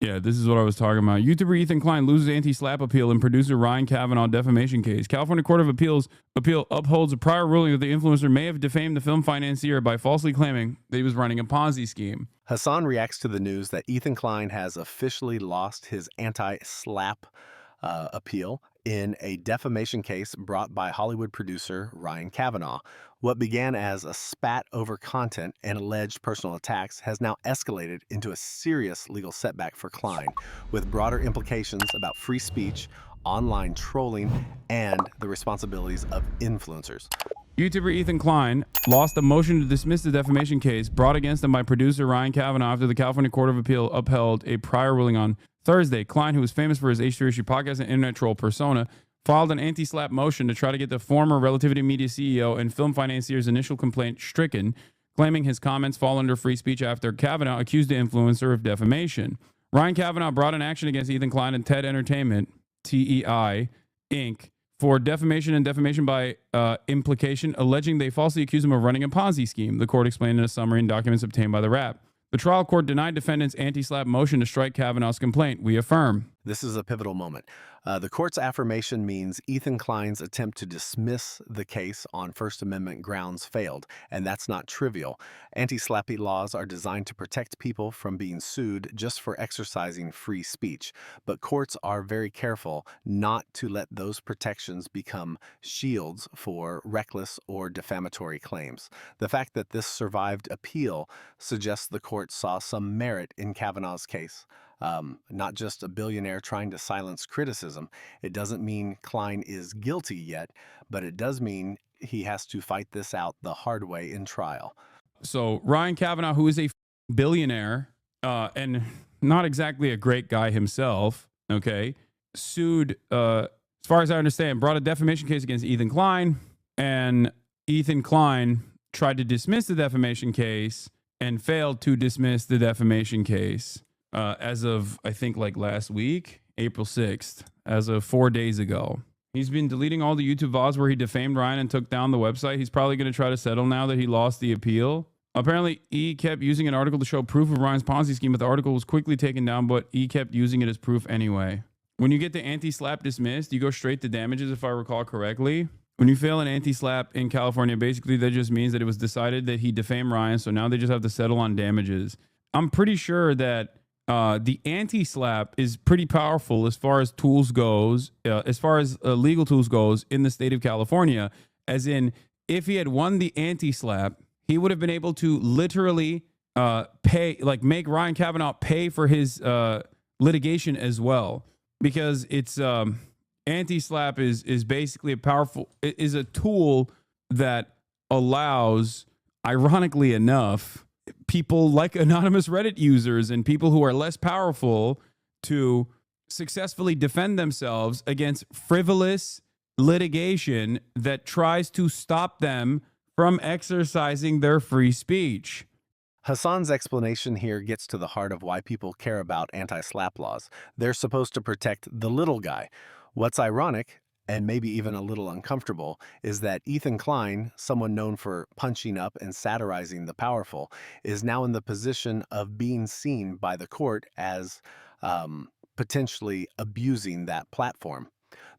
Yeah, this is what I was talking about. YouTuber Ethan Klein loses anti-slap appeal in producer Ryan Kavanaugh defamation case. California Court of Appeal upholds a prior ruling that the influencer may have defamed the film financier by falsely claiming that he was running a Ponzi scheme. Hasan reacts to the news that Ethan Klein has officially lost his anti-slap appeal in a defamation case brought by Hollywood producer Ryan Kavanaugh. What began as a spat over content and alleged personal attacks has now escalated into a serious legal setback for Klein, with broader implications about free speech, online trolling, and the responsibilities of influencers. YouTuber Ethan Klein lost a motion to dismiss the defamation case brought against him by producer Ryan Kavanaugh after the California Court of Appeal upheld a prior ruling on Thursday. Klein, who was famous for his H3 Issue podcast and internet troll persona, filed an anti-slap motion to try to get the former Relativity Media CEO and film financier's initial complaint stricken, claiming his comments fall under free speech after Kavanaugh accused the influencer of defamation. Ryan Kavanaugh brought an action against Ethan Klein and TED Entertainment, TEI, Inc., for defamation and defamation by implication, alleging they falsely accused him of running a Ponzi scheme, the court explained in a summary in documents obtained by the Wrap. The trial court denied defendants' anti-slap motion to strike Kavanaugh's complaint. We affirm. This is a pivotal moment. The court's affirmation means Ethan Klein's attempt to dismiss the case on First Amendment grounds failed, and that's not trivial. Anti-slappy laws are designed to protect people from being sued just for exercising free speech, but courts are very careful not to let those protections become shields for reckless or defamatory claims. The fact that this survived appeal suggests the court saw some merit in Kavanaugh's case. Not just a billionaire trying to silence criticism. It doesn't mean Klein is guilty yet, but it does mean he has to fight this out the hard way in trial. So Ryan Kavanaugh, who is a billionaire and not exactly a great guy himself, okay, sued, as far as I understand, brought a defamation case against Ethan Klein, and Ethan Klein tried to dismiss the defamation case and failed to dismiss the defamation case. As of, I think, like last week, April 6th, as of 4 days ago. He's been deleting all the YouTube VODs where he defamed Ryan and took down the website. He's probably going to try to settle now that he lost the appeal. Apparently, E kept using an article to show proof of Ryan's Ponzi scheme, but the article was quickly taken down, but E kept using it as proof anyway. When you get the anti-slap dismissed, you go straight to damages, if I recall correctly. When you fail an anti-slap in California, basically that just means that it was decided that he defamed Ryan, so now they just have to settle on damages. I'm pretty sure that the anti-slap is pretty powerful as far as tools goes, as far as legal tools goes in the state of California, as in if he had won the anti-slap, he would have been able to literally make Ryan Kavanaugh pay for his litigation as well, because it's anti-slap is basically is a tool that allows, ironically enough, people like anonymous Reddit users and people who are less powerful to successfully defend themselves against frivolous litigation that tries to stop them from exercising their free speech. Hasan's explanation here gets to the heart of why people care about anti-slap laws. They're supposed to protect the little guy. What's ironic, and maybe even a little uncomfortable, is that Ethan Klein, someone known for punching up and satirizing the powerful, is now in the position of being seen by the court as potentially abusing that platform.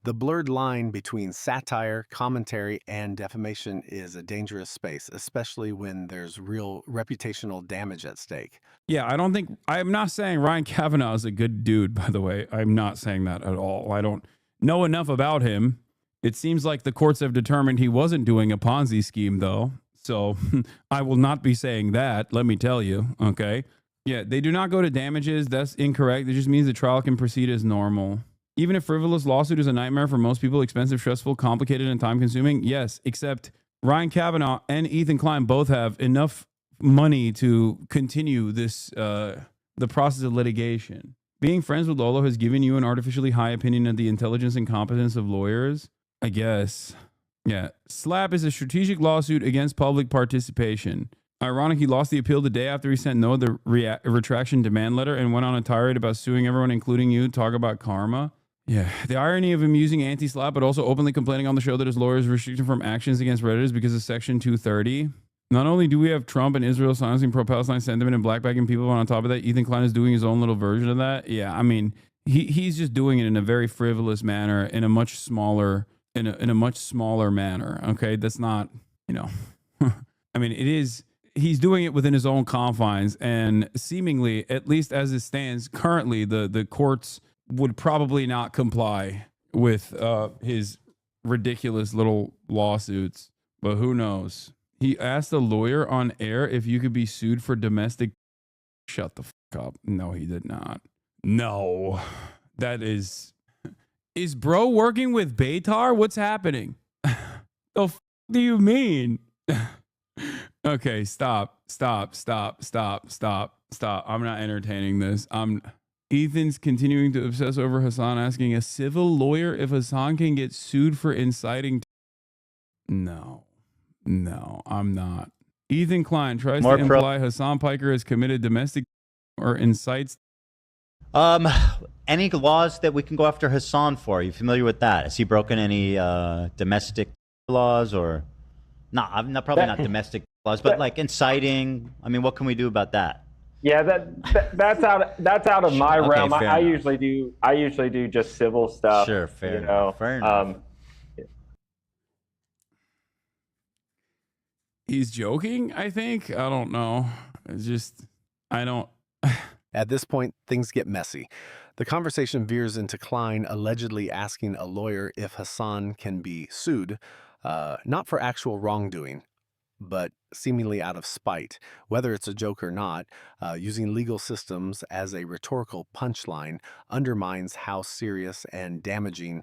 The blurred line between satire, commentary, and defamation is a dangerous space, especially when there's real reputational damage at stake. Yeah, I'm not saying Ryan Kavanaugh is a good dude, by the way. I'm not saying that at all. I don't know enough about him. It seems like the courts have determined he wasn't doing a Ponzi scheme, though. So I will not be saying that, let me tell you, okay? Yeah, they do not go to damages. That's incorrect. It just means the trial can proceed as normal. Even if frivolous lawsuit is a nightmare for most people, expensive, stressful, complicated, and time-consuming, yes, except Ryan Kavanaugh and Ethan Klein both have enough money to continue this the process of litigation. Being friends with Lolo has given you an artificially high opinion of the intelligence and competence of lawyers, I guess. Yeah. SLAP is a strategic lawsuit against public participation. Ironic, he lost the appeal the day after he sent Noah the retraction demand letter and went on a tirade about suing everyone, including you. Talk about karma. Yeah. The irony of him using anti-SLAP, but also openly complaining on the show that his lawyers restricted from actions against Redditors because of Section 230. Not only do we have Trump and Israel silencing pro-Palestine sentiment and blackbacking people, but on top of that, Ethan Klein is doing his own little version of that. Yeah, I mean, he's just doing it in a very frivolous manner, in a much smaller manner. Okay, that's not, you know, I mean, it is. He's doing it within his own confines, and seemingly, at least as it stands currently, the courts would probably not comply with his ridiculous little lawsuits. But who knows? He asked a lawyer on air if you could be sued for domestic. Shut the fuck up. No, he did not. No, that is bro working with Beitar? What's happening? The fuck do you mean? Okay, stop. I'm not entertaining this. Ethan's continuing to obsess over Hasan asking a civil lawyer if Hasan can get sued for inciting. No, I'm not. Ethan Klein tries to imply Hasan Piker has committed domestic or incites. Any laws that we can go after Hasan for? Are you familiar with that? Has he broken any domestic laws or? No, probably not domestic laws, but like inciting. I mean, what can we do about that? Yeah, that's out of my realm. I usually do just civil stuff. Sure, fair enough. Fair enough. He's joking, I think. I don't know. It's just, I don't. At this point, things get messy. The conversation veers into Klein allegedly asking a lawyer if Hasan can be sued, not for actual wrongdoing, but seemingly out of spite. Whether it's a joke or not, using legal systems as a rhetorical punchline undermines how serious and damaging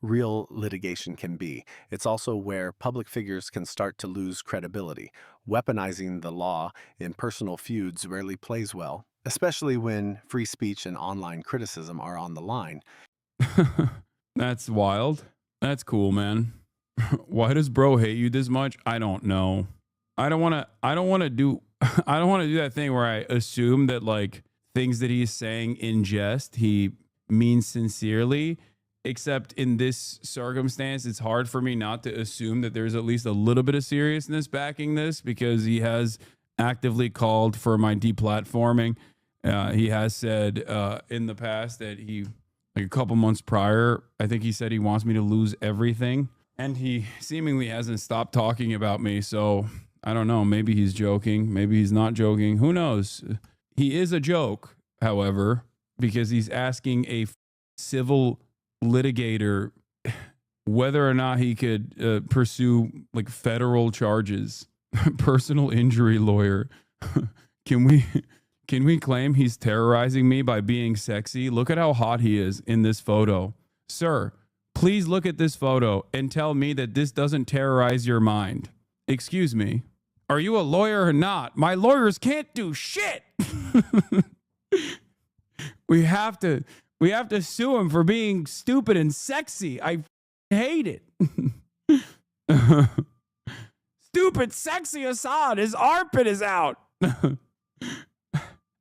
real litigation can be. It's also where public figures can start to lose credibility. Weaponizing the law in personal feuds rarely plays well, especially when free speech and online criticism are on the line. That's wild. That's cool, man. Why does bro hate you this much? I don't know. I don't want to do that thing where I assume that like things that he's saying in jest, he means sincerely. Except in this circumstance, it's hard for me not to assume that there's at least a little bit of seriousness backing this, because he has actively called for my deplatforming. He has said in the past that like a couple months prior, I think he said he wants me to lose everything. And he seemingly hasn't stopped talking about me. So I don't know. Maybe he's joking. Maybe he's not joking. Who knows? He is a joke, however, because he's asking a civil litigator whether or not he could pursue like federal charges. Personal injury lawyer. Can we claim he's terrorizing me by being sexy? Look at how hot he is in this photo. Sir, please look at this photo and tell me that this doesn't terrorize your mind. Excuse me. Are you a lawyer or not? My lawyers can't do shit. We have to sue him for being stupid and sexy. I hate it. Stupid, sexy Hasan. His armpit is out.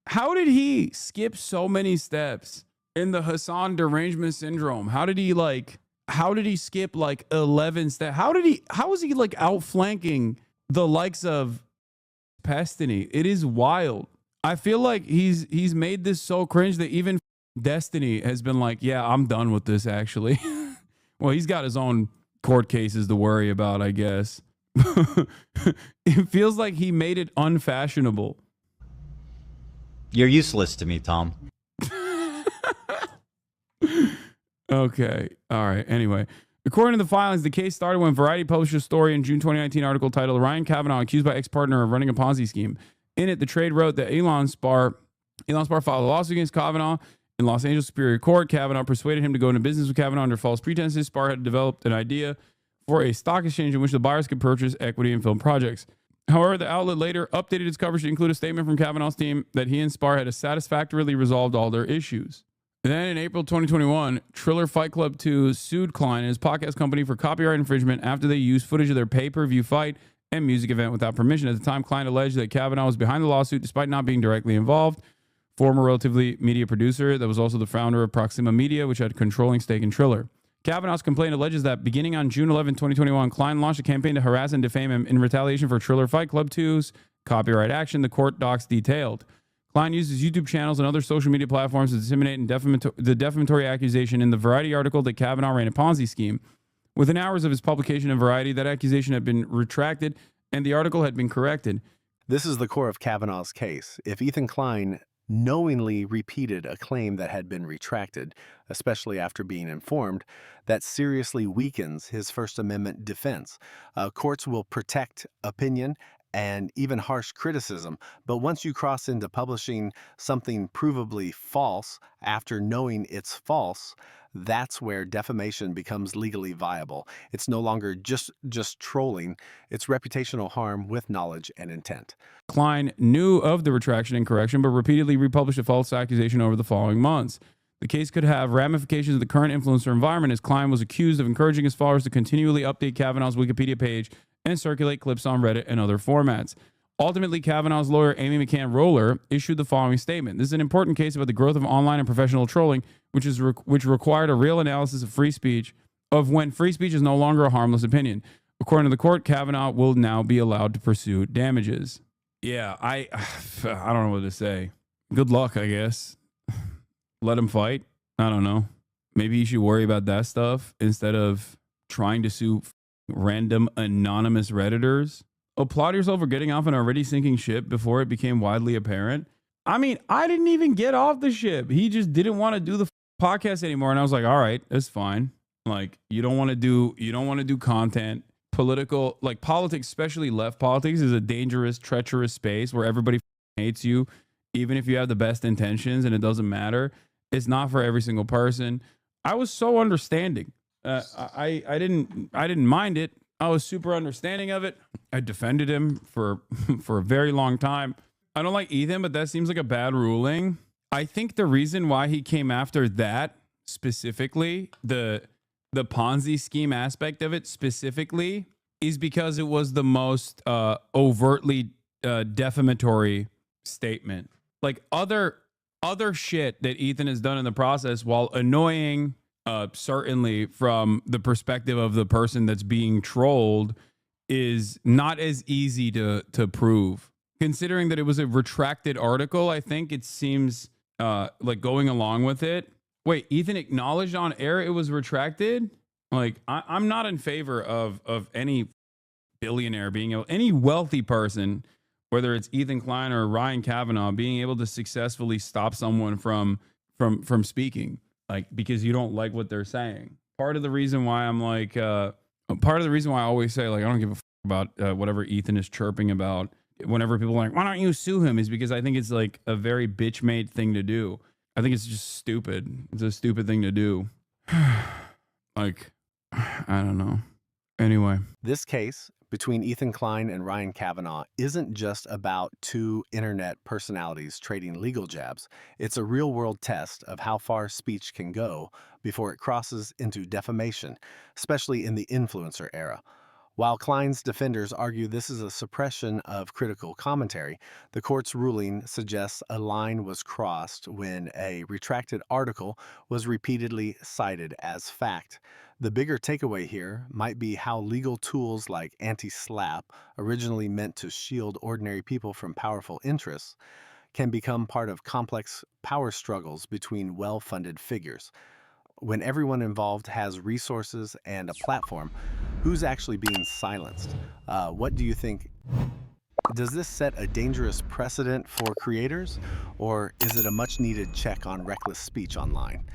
How did he skip so many steps in the Hasan derangement syndrome? How did he skip like 11 steps? How is he like outflanking the likes of Pestany? It is wild. I feel like he's made this so cringe that even Destiny has been like, yeah, I'm done with this actually. Well, he's got his own court cases to worry about, I guess. It feels like he made it unfashionable. You're useless to me, Tom. Okay. All right. Anyway, according to the filings, the case started when Variety published a story in June 2019 article titled Ryan Kavanaugh accused by ex-partner of running a Ponzi scheme. In it, the trade wrote that Elon Spar filed a lawsuit against Kavanaugh in Los Angeles Superior Court. Kavanaugh persuaded him to go into business with Kavanaugh under false pretenses. Spar had developed an idea for a stock exchange in which the buyers could purchase equity in film projects. However, the outlet later updated its coverage to include a statement from Kavanaugh's team that he and Spar had satisfactorily resolved all their issues. Then in April 2021, Triller Fight Club 2 sued Klein and his podcast company for copyright infringement after they used footage of their pay-per-view fight and music event without permission. At the time, Klein alleged that Kavanaugh was behind the lawsuit despite not being directly involved. Former Relatively Media producer that was also the founder of Proxima Media, which had a controlling stake in Triller. Kavanaugh's complaint alleges that beginning on June 11, 2021, Klein launched a campaign to harass and defame him in retaliation for Triller Fight Club 2's copyright action, the court docs detailed. Klein used his YouTube channels and other social media platforms to disseminate the defamatory accusation in the Variety article that Kavanaugh ran a Ponzi scheme. Within hours of his publication in Variety, that accusation had been retracted and the article had been corrected. This is the core of Kavanaugh's case. If Ethan Klein knowingly repeated a claim that had been retracted, especially after being informed, that seriously weakens his First Amendment defense. Courts will protect opinion and even harsh criticism, but once you cross into publishing something provably false after knowing it's false, that's where defamation becomes legally viable. It's no longer just trolling, it's reputational harm with knowledge and intent. Klein knew of the retraction and correction, but repeatedly republished a false accusation over the following months. The case could have ramifications of the current influencer environment, as Klein was accused of encouraging his followers to continually update Kavanaugh's Wikipedia page and circulate clips on Reddit and other formats. Ultimately, Kavanaugh's lawyer, Amy McCann Roller, issued the following statement. This is an important case about the growth of online and professional trolling, which required a real analysis of free speech, of when free speech is no longer a harmless opinion. According to the court, Kavanaugh will now be allowed to pursue damages. Yeah, I don't know what to say. Good luck, I guess. Let him fight. I don't know. Maybe you should worry about that stuff instead of trying to sue random anonymous Redditors. Applaud yourself for getting off an already sinking ship before it became widely apparent. I mean, I didn't even get off the ship. He just didn't want to do the podcast anymore. And I was like, all right, that's fine. Like, you don't want to do content. Political, like politics, especially left politics, is a dangerous, treacherous space where everybody hates you, even if you have the best intentions, and it doesn't matter. It's not for every single person. I was so understanding. I didn't mind it. I was super understanding of it. I defended him for a very long time. I don't like Ethan, but that seems like a bad ruling. I think the reason why he came after that specifically, the Ponzi scheme aspect of it specifically, is because it was the most overtly defamatory statement. Like other shit that Ethan has done in the process, while annoying, certainly from the perspective of the person that's being trolled, is not as easy to prove. Considering that it was a retracted article, I think it seems like going along with it. Wait, Ethan acknowledged on air it was retracted? Like, I'm not in favor of any billionaire being able, any wealthy person, whether it's Ethan Klein or Ryan Kavanaugh, being able to successfully stop someone from speaking, like, because you don't like what they're saying. Part of the reason why I'm like, part of the reason why I always say, like, I don't give a fuck about whatever Ethan is chirping about whenever people are like, why don't you sue him, is because I think it's like a very bitch-made thing to do. I think it's just stupid. It's a stupid thing to do. Like, I don't know. Anyway. This case between Ethan Klein and Ryan Kavanaugh isn't just about two internet personalities trading legal jabs. It's a real-world test of how far speech can go before it crosses into defamation, especially in the influencer era. While Klein's defenders argue this is a suppression of critical commentary, the court's ruling suggests a line was crossed when a retracted article was repeatedly cited as fact. The bigger takeaway here might be how legal tools like anti-SLAPP, originally meant to shield ordinary people from powerful interests, can become part of complex power struggles between well-funded figures. When everyone involved has resources and a platform, who's actually being silenced? What do you think? Does this set a dangerous precedent for creators, or is it a much-needed check on reckless speech online?